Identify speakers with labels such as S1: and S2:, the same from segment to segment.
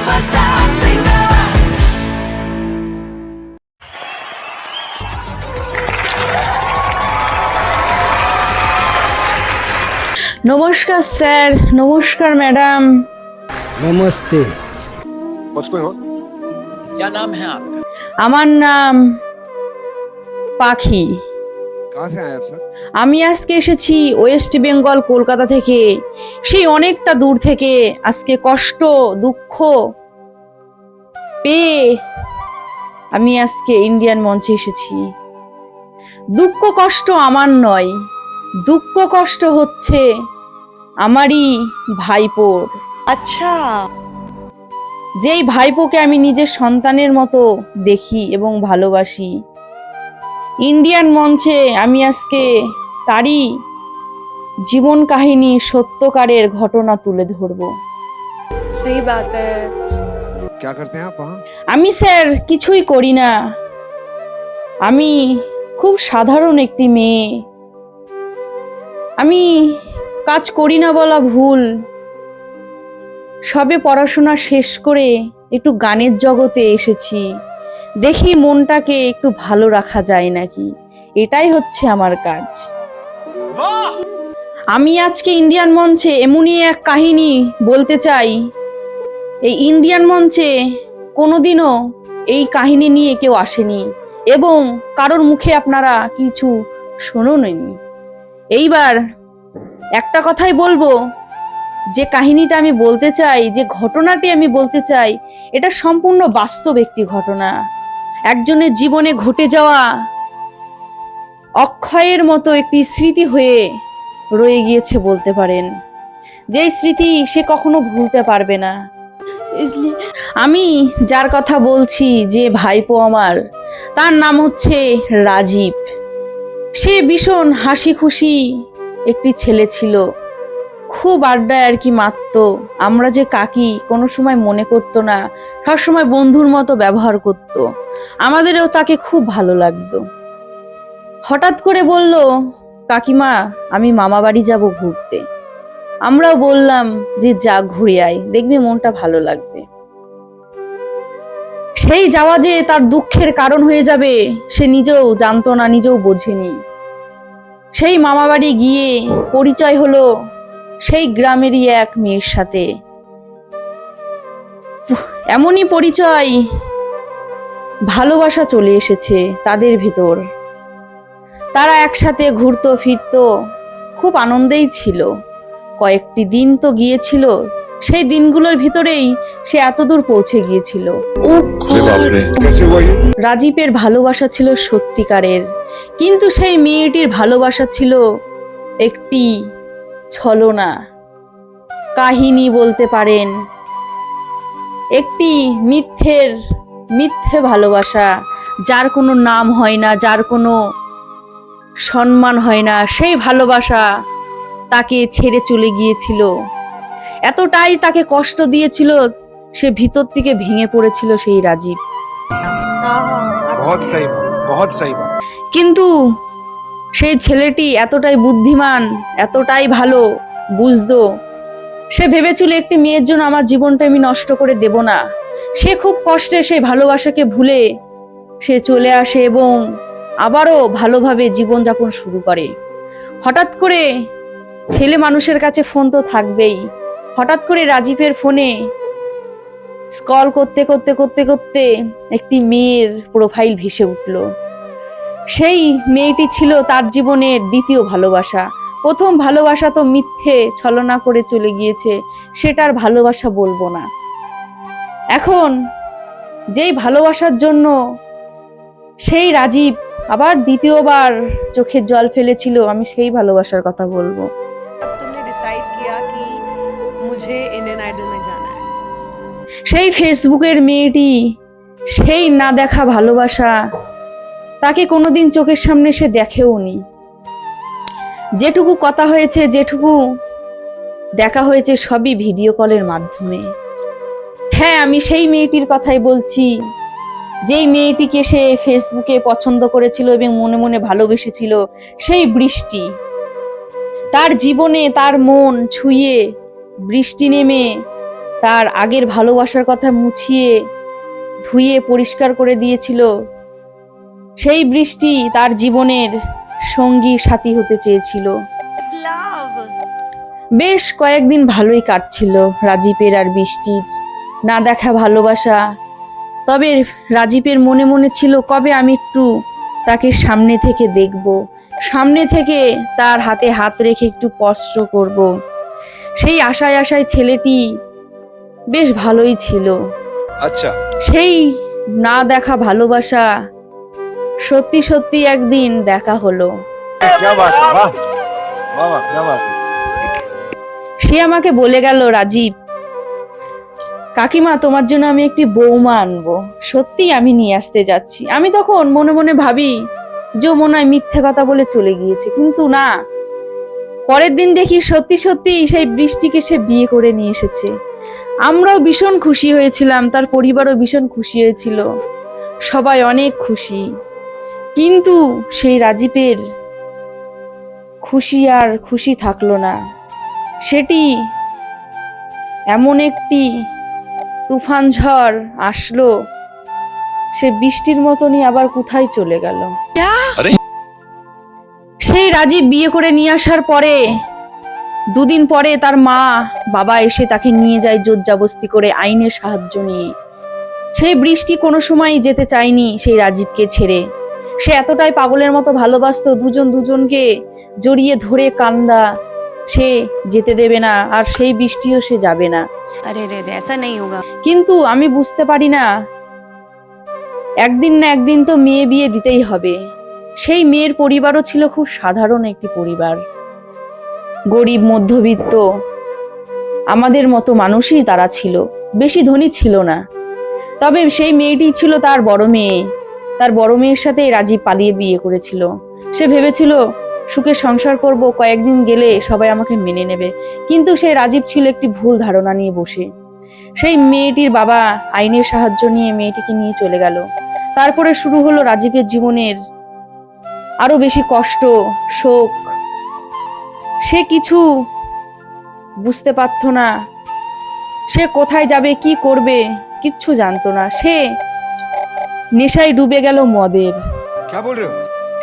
S1: নমস্কার স্যার, নমস্কার ম্যাডাম।
S2: नमस्ते।
S3: क्या नाम है आपका?
S1: আমার নাম পাখি।
S2: कहाँ से आए आप सर?
S1: আমি আজকে এসেছি ওয়েস্ট বেঙ্গল, কলকাতা থেকে। সেই অনেকটা দূর থেকে আজকে কষ্ট দুঃখ পেয়ে আমি আজকে ইন্ডিয়ান মঞ্চে এসেছি। দুঃখ কষ্ট আমার নয়, দুঃখ কষ্ট হচ্ছে আমারই ভাইপোর।
S4: আচ্ছা,
S1: যেই ভাইপোকে আমি নিজের সন্তানের মতো দেখি এবং ভালোবাসি। ইন্ডিয়ান মঞ্চে আমি আজকে তারই জীবন কাহিনী, সত্যকারের ঘটনা তুলে ধরব।
S4: सही बात है।
S2: क्या करते हैं आप वहाँ?
S1: আমি স্যার কিছুই করি না, আমি খুব সাধারণ একটি মেয়ে। আমি কাজ করি না বলা ভুল, সবে পড়াশোনা শেষ করে একটু গানের জগতে এসেছি, দেখি মনটাকে একটু ভালো রাখা যায় নাকি, এটাই হচ্ছে আমার কাজ। আমি আজকে ইন্ডিয়ান মঞ্চে এমনই এক কাহিনী বলতে চাই। এই ইন্ডিয়ান মঞ্চে কোনোদিনও এই কাহিনী নিয়ে কেউ আসেনি এবং কারোর মুখে আপনারা কিছু শোনেননি। এইবার একটা কথাই বলবো, যে কাহিনীটা আমি বলতে চাই, যে ঘটনাটি আমি বলতে চাই, এটা সম্পূর্ণ বাস্তব একটি ঘটনা। একজনের জীবনে ঘটে যাওয়া অক্ষয়ের মতো একটি স্মৃতি হয়ে রয়ে গিয়েছে বলতে পারেন, যেই স্মৃতি সে কখনো ভুলতে পারবে না। আমি যার কথা বলছি, যে ভাইপো আমার, তার নাম হচ্ছে রাজীব। সে ভীষণ হাসি খুশি একটি ছেলে ছিল, খুব আড্ডায় আর কি মারতো। আমরা যে কাকি কোনো সময় মনে করতো না, সবসময় বন্ধুর মতো ব্যবহার করত। আমাদেরও তাকে খুব ভালো লাগতো। হঠাৎ করে বলল, কাকিমা আমি মামা বাড়ি যাব ঘুরতে। আমরাও বললাম যে যা ঘুরে আয়, দেখবি মনটা ভালো লাগবে। সেই যাওয়া যে তার দুঃখের কারণ হয়ে যাবে সে নিজেও জানতো না, নিজেও বোঝেনি। সেই মামা বাড়ি গিয়ে পরিচয় হলো সেই গ্রামেরই এক মেয়ের সাথে। এমনই পরিচয়, ভালোবাসা চলে এসেছে তাদের ভিতর। তারা একসাথে ঘুরতো ফিরতো, খুব আনন্দেই ছিল। কয়েকটি দিন তো গিয়েছিল, সেই দিনগুলোর ভিতরেই সে এতদূর পৌঁছে গিয়েছিল।
S2: कैसे हुआ ये?
S1: রাজীবের ভালোবাসা ছিল সত্যিকারের, কিন্তু সেই মেয়েটির ভালোবাসা ছিল একটি ছলনা কাহিনী বলতে পারেন, একটি মিথ্যে ভালোবাসা, যার কোনো নাম হয় না, যার কোনো সম্মান হয় না। সেই ভালোবাসা তাকে ছেড়ে চলে গিয়েছিল, এতটাই তাকে কষ্ট দিয়েছিল, সে ভিতর থেকে ভেঙে পড়েছিল সেই রাজীব।
S3: बहुत सही बात, बहुत सही बात।
S1: কিন্তু সেই ছেলেটি এতটাই বুদ্ধিমান, এতটাই ভালো বুঝতো, সে ভেবেছিল একটি মেয়ের জন্য আমার জীবনটা আমি নষ্ট করে দেব না। সে খুব কষ্টে সেই ভালোবাসাকে ভুলে সে চলে আসে এবং আবারও ভালোভাবে জীবনযাপন শুরু করে। হঠাৎ করে ছেলে মানুষের কাছে ফোন তো থাকবেই, হঠাৎ করে রাজীবের ফোনে স্ক্রল করতে করতে করতে করতে একটি মেয়ের প্রোফাইল ভেসে উঠল। সেই মেয়েটি ছিল তার জীবনের দ্বিতীয় ভালোবাসা। প্রথম ভালোবাসা তো মিথ্যে ছলনা করে চলে গিয়েছে, সেটার ভালোবাসা বলবো না। এখন যেই ভালোবাসার জন্য সেই রাজীব আবার দ্বিতীয়বার চোখের জল ফেলেছিল, আমি সেই ভালোবাসার কথা বলবো।
S4: तुमने डिसाइड किया कि मुझे इंडियन आइडल में जाना है।
S1: সেই ফেসবুকের মেয়েটি, সেই না দেখা ভালোবাসা, তাকে কোনোদিন চোখের সামনে সে দেখেও নি। যেটুকু কথা হয়েছে, যেটুকু দেখা হয়েছে, সবই ভিডিও কলের মাধ্যমে। হ্যাঁ, আমি সেই মেয়েটির কথাই বলছি, যেই মেয়েটিকে সে ফেসবুকে পছন্দ করেছিল এবং মনে মনে ভালোবেসেছিল। সেই বৃষ্টি, তার জীবনে তার মন ছুঁয়ে বৃষ্টি নেমে তার আগের ভালোবাসার কথা মুছিয়ে ধুয়ে পরিষ্কার করে দিয়েছিল, সেই বৃষ্টি তার জীবনের সঙ্গী সাথী হতে চেয়েছিল।
S4: Love.
S1: বেশ কয়েকদিন ভালোই কাটছিল রাজীবের আর বৃষ্টির না দেখা ভালোবাসা। তবে রাজীবের মনে মনে ছিল কবে আমি একটু তাকে সামনে থেকে দেখব, সামনে থেকে তার হাতে হাত রেখে একটু স্পর্শ করব। সেই আশায় আশায় ছেলেটি বেশ ভালোই ছিল।
S3: अच्छा
S1: সেই না দেখা ভালোবাসা সত্যি সত্যি একদিন দেখা হলো।
S3: क्या बात है वाह वाह वाह क्या बात है
S1: সে আমাকে বলে গেল, রাজীব কাকিমা তোমার জন্য আমি একটি বৌমা আনবো, সত্যি আমি নিয়ে আসতে যাচ্ছি। আমি তখন মনে মনে ভাবি যে ও মনে হয় মিথ্যে কথা বলে চলে গিয়েছে, কিন্তু না, পরের দিন দেখি সত্যি সত্যি সেই বৃষ্টিকে সে বিয়ে করে নিয়ে এসেছে। আমরাও ভীষণ খুশি হয়েছিলাম, তার পরিবারও ভীষণ খুশি হয়েছিল, সবাই অনেক খুশি। কিন্তু সেই রাজীবের খুশি আর খুশি থাকলো না। সেটি এমন একটি তুফান ঝড় আসলো, সে বৃষ্টির মতনই আবার কোথায় চলে গেল। সেই রাজীব বিয়ে করে নিয়ে আসার পরে দুদিন পরে তার মা বাবা এসে তাকে নিয়ে যায় জোর জবরদস্তি করে, আইনের সাহায্য নিয়ে। সেই বৃষ্টি কোনো সময় যেতে চায়নি সেই রাজীবকে ছেড়ে। সে এতটাই পাগলের মতো ভালোবাসতো, দুজন দুজনকে জড়িয়ে ধরে কান্দা, সে যেতে দেবে না, আর সেই বৃষ্টিও সে যাবে না।
S5: अरे रे रे ऐसा नहीं होगा।
S1: কিন্তু আমি বুঝতে পারি না, একদিন না একদিন তো মেয়ে বিয়ে দিতেই হবে। সেই মেয়ের পরিবারও ছিল খুব সাধারণ একটি পরিবার, গরিব মধ্যবিত্ত আমাদের মতো মানুষই তারা ছিল, বেশি ধনী ছিল না। তবে সেই মেয়েটি ছিল তার বড় মেয়ে, তার বড় মেয়ের সাথে রাজীব পালিয়ে বিয়ে করেছিল। সে ভেবেছিল সুখে সংসার করব, কয়েকদিন গেলে সবাই আমাকে মেনে নেবে। কিন্তু সেই রাজীব ছিল একটি ভুল ধারণা নিয়ে বসে। সেই মেয়েটির বাবা আইনের সাহায্য নিয়ে মেয়েটিকে নিয়ে চলে গেল। তারপরে শুরু হলো রাজীবের জীবনের আরো বেশি কষ্ট, শোক। সে কিছু বুঝতে পারত না, সে কোথায় যাবে, কি করবে, কিচ্ছু জানতো না। সে নেশায় ডুবে গেল মদের।
S3: क्या बोल रहे हो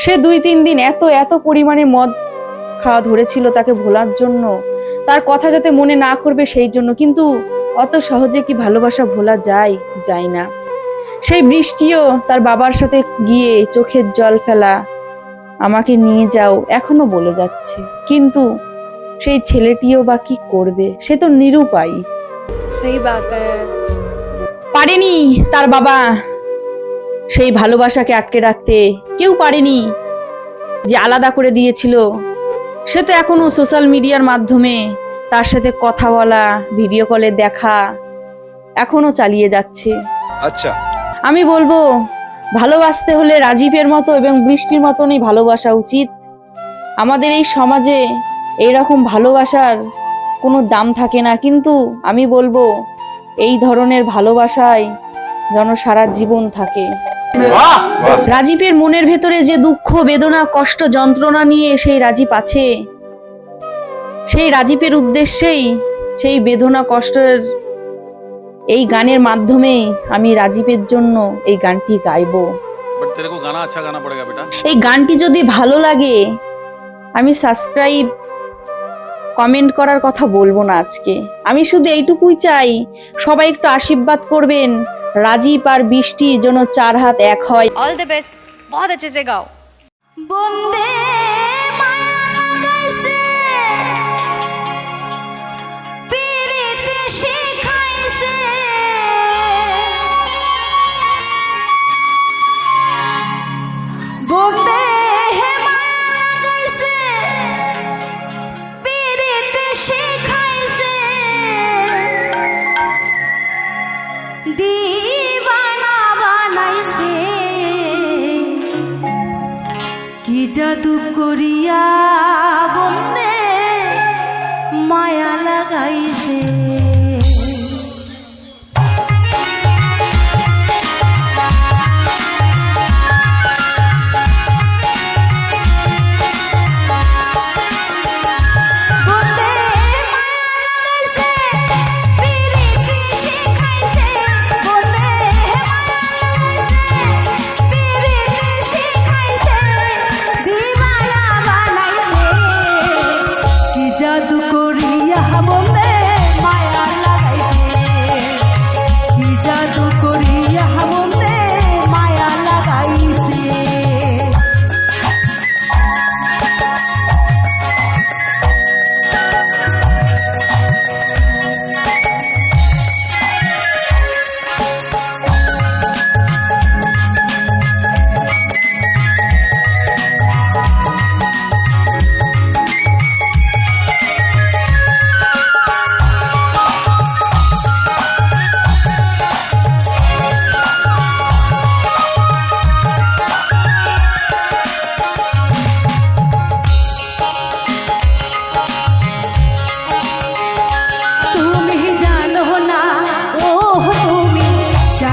S1: সে 2-3 দিন এত পরিমাণে মদ খাওয়া ধরেছিল তাকে ভোলার জন্য, তার কথা যাতে মনে না করবে সেই জন্য। কিন্তু অত সহজে কি ভালোবাসা ভোলা যায়? যায় না। সেই বৃষ্টিও তার বাবার সাথে গিয়ে চোখের জল ফেলা, আমাকে নিয়ে যাও, এখনো বলে যাচ্ছে। কিন্তু সেই ছেলেটিও বা কি করবে, সে তো নিরুপায়।
S4: सही बात है।
S1: পারেনি তার বাবা সেই ভালোবাসাকে আটকে রাখতে, কেউ পারেনি। যে আলাদা করে দিয়েছিল সে তো এখনো সোশ্যাল মিডিয়ার মাধ্যমে তার সাথে কথা বলা, ভিডিও কলে দেখা এখনো চালিয়ে যাচ্ছে।
S3: अच्छा
S1: আমি বলবো, ভালোবাসতে হলে রাজীবের মতো এবং বৃষ্টির মতনই ভালোবাসা উচিত। আমাদের এই সমাজে এইরকম ভালোবাসার কোনো দাম থাকে না, কিন্তু আমি বলবো এই ধরনের ভালোবাসায় যেন সারা জীবন থাকে। রাজীবের মনের ভেতরে যে দুঃখ, বেদনা, কষ্ট, যন্ত্রণা নিয়ে সেই রাজীব আছে, সেই রাজীবের উদ্দেশ্যেই সেই বেদনা কষ্টের এই গানের মাধ্যমে আমি রাজীবের জন্য এই গানটি গাইবো।
S6: बट तेरे को गाना अच्छा गाना पड़ेगा बेटा।
S1: এই গানটি যদি ভালো লাগে আমি সাবস্ক্রাইব, কমেন্ট করার কথা বলবো না আজকে। আমি শুধু এইটুকুই চাই, সবাই একটু আশীর্বাদ করবেন রাজীব আর বৃষ্টির জন্য 4 হাত এক হয়।
S5: ऑल द बेस्ट, बहुत अच्छे से गाओ।
S7: বন্দে মায়া লাগাইছে পিরিতে শিখাইছে বন্দে মায়া লাগাইছে পিরিতে শিখাইছে দিবানা বানাইছে কি জাদু করিয়া বন্দে মায়া লাগাইছে বন্দে মায়া লাগাইছে পিরিতি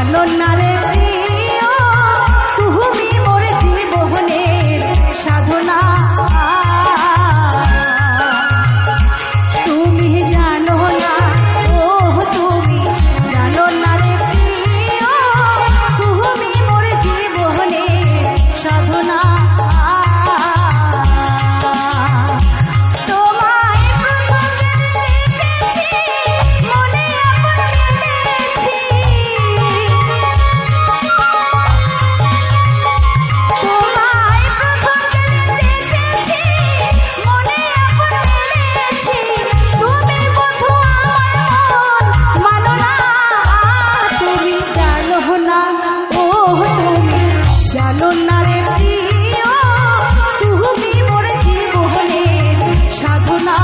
S7: জানো না রে প্রিয় তুমি মোর জীবনের সাধনা তুমি জানো না ও তুমি জানো না রে প্রিয় তুমি মোর জীবনের সাধনা তোমায় প্রথম দেখেছি মনে আপন বেঁধেছি তোমায় প্রথম দেখেছি মনে আপন বেঁধেছি তুমি বধূ আমার মন মানো না তুমি জানো না ও তুমি জানো না রে প্রিয় তুমি মোর জীবনের সাধনা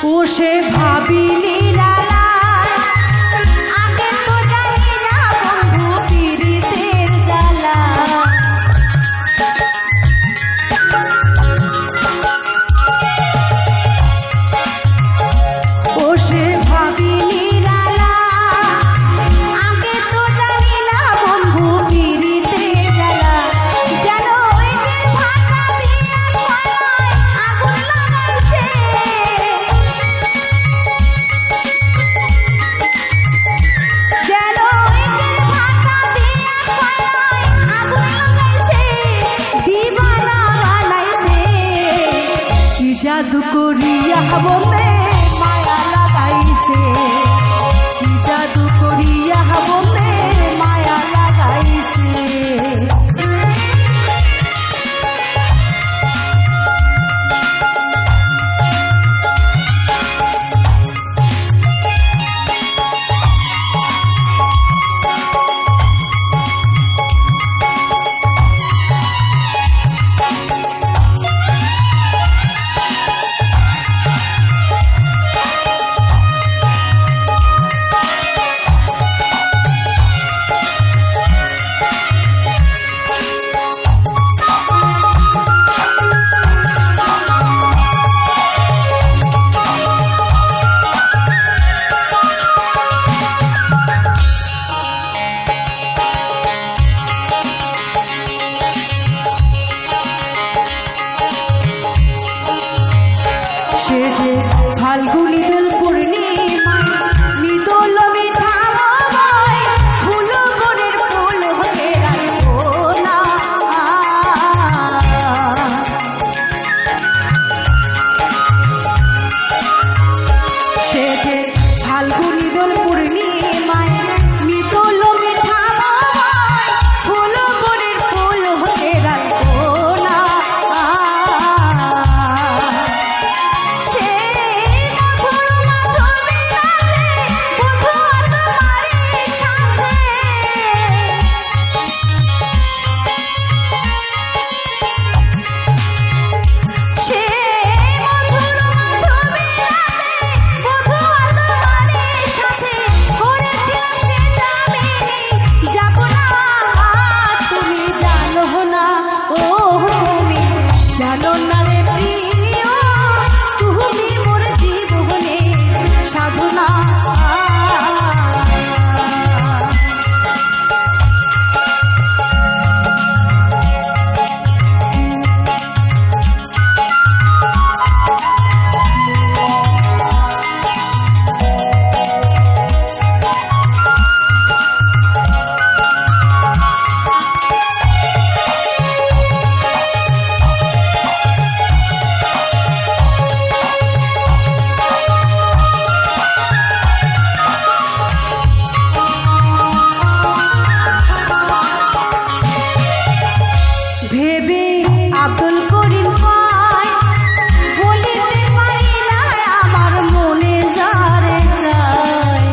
S7: ও সে ভাবি নিরালায় আগে তো জানি না বন্ধু পীড়িতের জ্বালা ও সে ভাবি নিরালায় আগে তো জানি না বন্ধু পীড়িতের জ্বালা যেন ওই দিন ফাঁকা দিয়ে গলায় আগুন লাগাইছে যেন ইটের ভাটা দিয়া কয়লায় আগুন লাগাইছে দিবানা বানাইছে কি জাদু করিয়া বন্দে মায়া লাগাইছে কি জাদু করিয়া বন্দে মায়া লাগাইছে সে যে ফাল্গুনি দোল পূর্ণিমায় মৃদুল মিঠা হাওয়ায় ফুল বনের ফুল হতে রাখবো না সে যে ফাল্গুনি দোল পূর্ণিমায় মৃদুল মিঠা হাওয়ায় ফুল বনের ফুল হতে রাখবো না সে মধুর মাধবী রাতে বধূ তোমারই সাথে সে মধুর মাধবী রাতে বধূ তোমারই সাথে করেছিলাম সেটা আমি যাব না তুমি জানো না ও তুমি জানো না রে প্রিয় তুমি মোর জীবনের সাধনা ভেবে আব্দুল করিম কয় বলিতে পারি না আমার মনে যারে চায়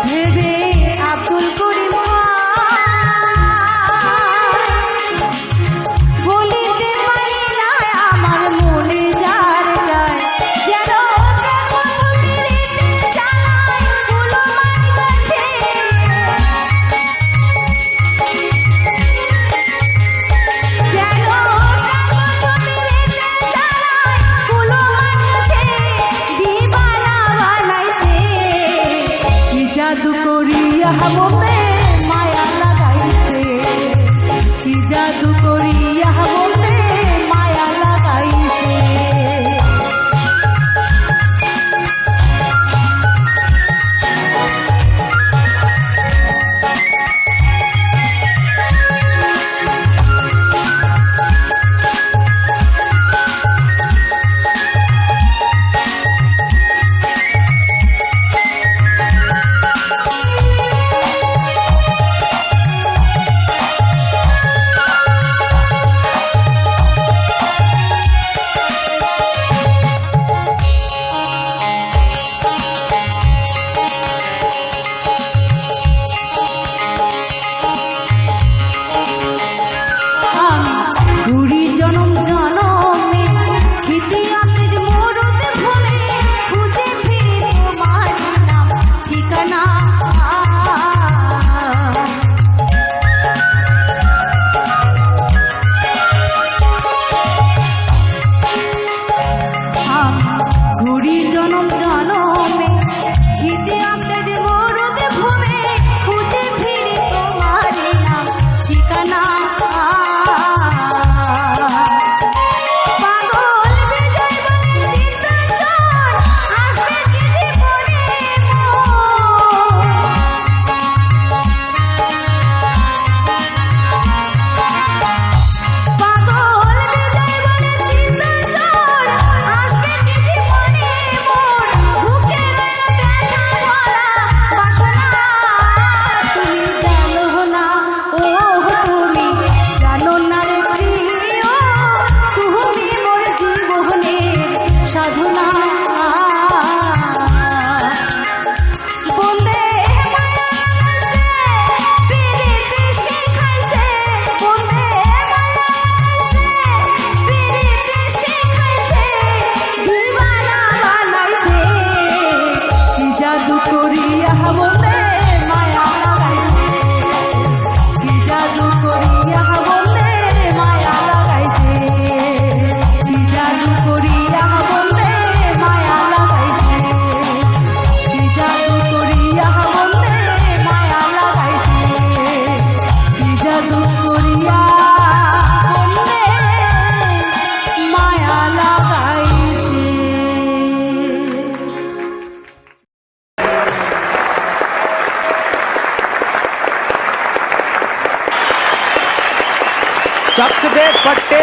S7: ভেবে আব্দুল করিম জাদু করিয়া মনে মায়া লাগাইছে, কি জাদু করিয়া মনে মায়া লাগাইছে। ঘুরি জনম জনমে খিতিয়াতে মরুদ ভূমি খুঁজে ফিরি তোমার নাম ঠিকানা। ঘুরি জনম জনমে খিতিয়াতে মরুদ ভূমি খুঁজে ফিরি তোমার নাম ঠিকানা। সাধনা বন্দে মায়া পিরিতি শিখাইছে, বন্দে মায়া পিরিতি শিখাইছে, দিবানা বানাইছে, কি জাদু করিয়া বন্দে মায়া লাগাইছে, কি জাদু করিয়া বন্দে মায়া লাগাইছে, কি জাদু করিয়া বন্দে মায়া লাগাইছে, কি জাদু করিয়া বন্দে মায়া লাগাইছে, কি জাদু করিয়া বন্দে মায়া লাগাইছে।
S8: चक दे पट्टे